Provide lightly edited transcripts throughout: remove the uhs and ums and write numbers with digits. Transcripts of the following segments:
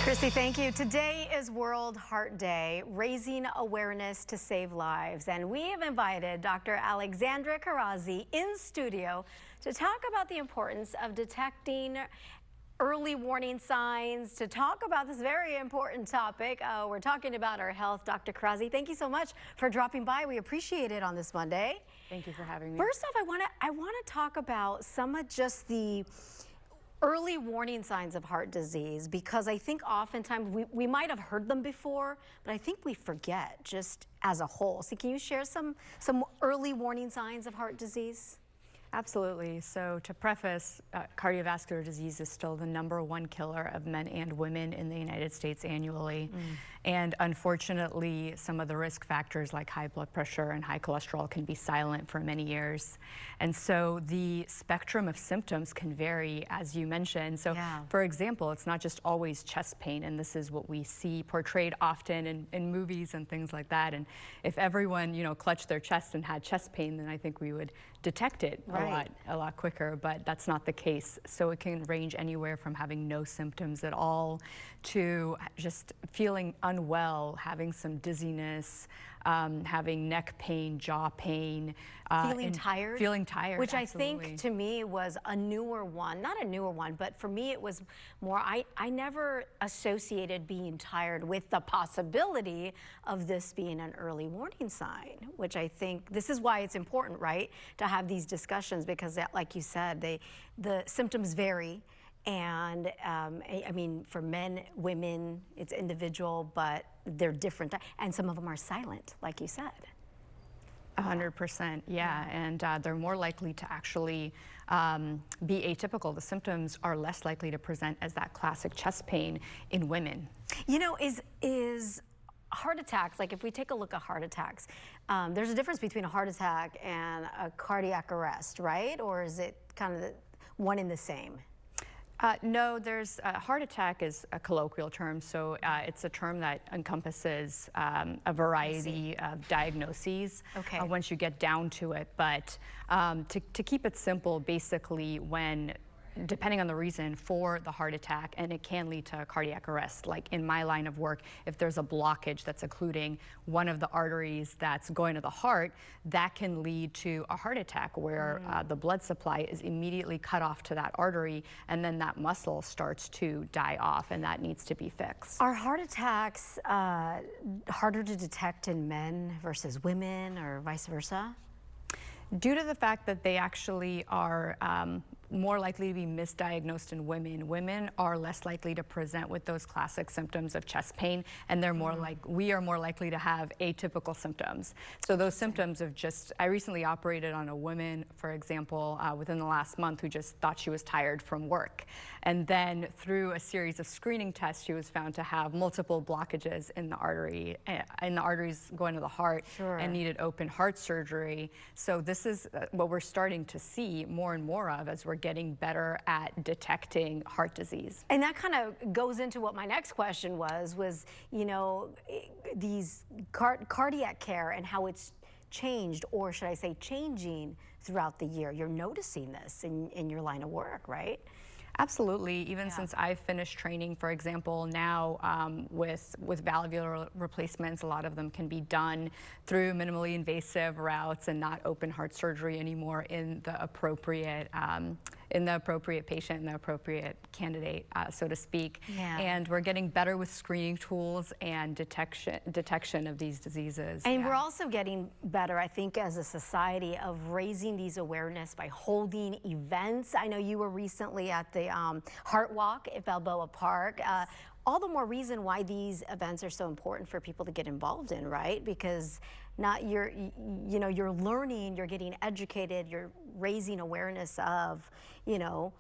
Chrissy, thank you. Today is World Heart Day, raising awareness to save lives. And we have invited Dr. Alexandra Karazi in studio to talk about the importance of detecting early warning signs, to talk about this very important topic. We're talking about our health. Dr. Karazi, thank you so much for dropping by. We appreciate it on this Monday. Thank you for having me. First off, I want to talk about some of just the early warning signs of heart disease, because I think oftentimes we might have heard them before, but I think we forget just as a whole. So can you share some early warning signs of heart disease? Absolutely. So to preface, cardiovascular disease is still the #1 killer of men and women in the United States annually. And unfortunately, some of the risk factors like high blood pressure and high cholesterol can be silent for many years. And so the spectrum of symptoms can vary, as you mentioned. So for example, it's not just always chest pain, and this is what we see portrayed often in movies and things like that. And if everyone, clutched their chest and had chest pain, then I think we would detect it a lot quicker, but that's not the case. So it can range anywhere from having no symptoms at all to just feeling unwell, having some dizziness, having neck pain, jaw pain. Feeling tired? Feeling tired, which absolutely. I think to me was a newer one. Not a newer one, but for me it was more, I never associated being tired with the possibility of this being an early warning sign, which I think this is why it's important, right, to have these discussions, because like you said, the symptoms vary. And I mean, for men, women, it's individual, but they're different. And some of them are silent, like you said. 100%, yeah. And they're more likely to actually be atypical. The symptoms are less likely to present as that classic chest pain in women. Is heart attacks, like if we take a look at heart attacks, there's a difference between a heart attack and a cardiac arrest, right? Or is it kind of one and the same? No, there's heart attack is a colloquial term, so it's a term that encompasses a variety of diagnoses once you get down to it. But to keep it simple, basically depending on the reason for the heart attack, and it can lead to cardiac arrest. Like in my line of work, if there's a blockage that's occluding one of the arteries that's going to the heart, that can lead to a heart attack where the blood supply is immediately cut off to that artery, and then that muscle starts to die off, and that needs to be fixed. Are heart attacks harder to detect in men versus women, or vice versa? Due to the fact that they actually are more likely to be misdiagnosed in women. Women are less likely to present with those classic symptoms of chest pain, and they're we are more likely to have atypical symptoms. So those symptoms of I recently operated on a woman, for example, within the last month, who just thought she was tired from work. And then through a series of screening tests, she was found to have multiple blockages in the arteries going to the heart, and needed open heart surgery. So this is what we're starting to see more and more of as we're getting better at detecting heart disease. And that kind of goes into what my next question was these cardiac care and how it's changed, or should I say changing throughout the year. You're noticing this in your line of work, right? Absolutely. Even since I've finished training, for example, now with valvular replacements, a lot of them can be done through minimally invasive routes and not open heart surgery anymore in the appropriate patient and the appropriate candidate, so to speak. And we're getting better with screening tools and detection of these diseases. And we're also getting better, I think, as a society, of raising these awareness by holding events. I know you were recently at the Heart Walk at Balboa Park. All the more reason why these events are so important for people to get involved in, right? Because you're learning, you're getting educated, you're raising awareness of,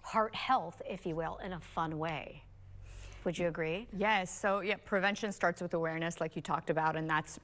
heart health, if you will, in a fun way. Would you agree? Yes. So prevention starts with awareness, like you talked about, and that's,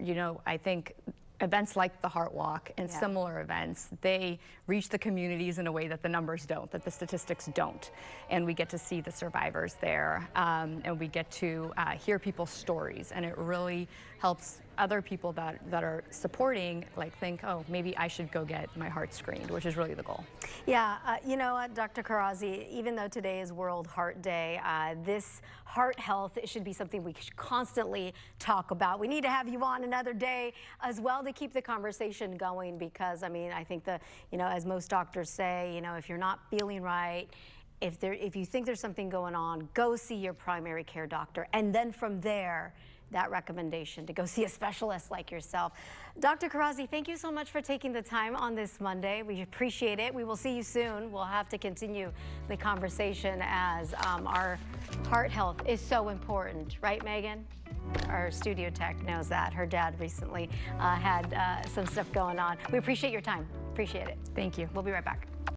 I think events like the Heart Walk and similar events, they reach the communities in a way that the numbers don't, that the statistics don't. And we get to see the survivors there, and we get to hear people's stories, and it really helps other people that are supporting think, oh, maybe I should go get my heart screened, which is really the goal. Yeah, you know what, Dr. Kharrazi, even though today is World Heart Day, this heart health should be something we should constantly talk about. We need to have you on another day as well to keep the conversation going, because I mean, I think as most doctors say, if you're not feeling right, if you think there's something going on, go see your primary care doctor, and then from there, that recommendation to go see a specialist like yourself. Dr. Kharrazi, thank you so much for taking the time on this Monday. We appreciate it. We will see you soon. We'll have to continue the conversation as our heart health is so important, right, Megan? Our studio tech knows that. Her dad recently had some stuff going on. We appreciate your time. Appreciate it. Thank you. We'll be right back.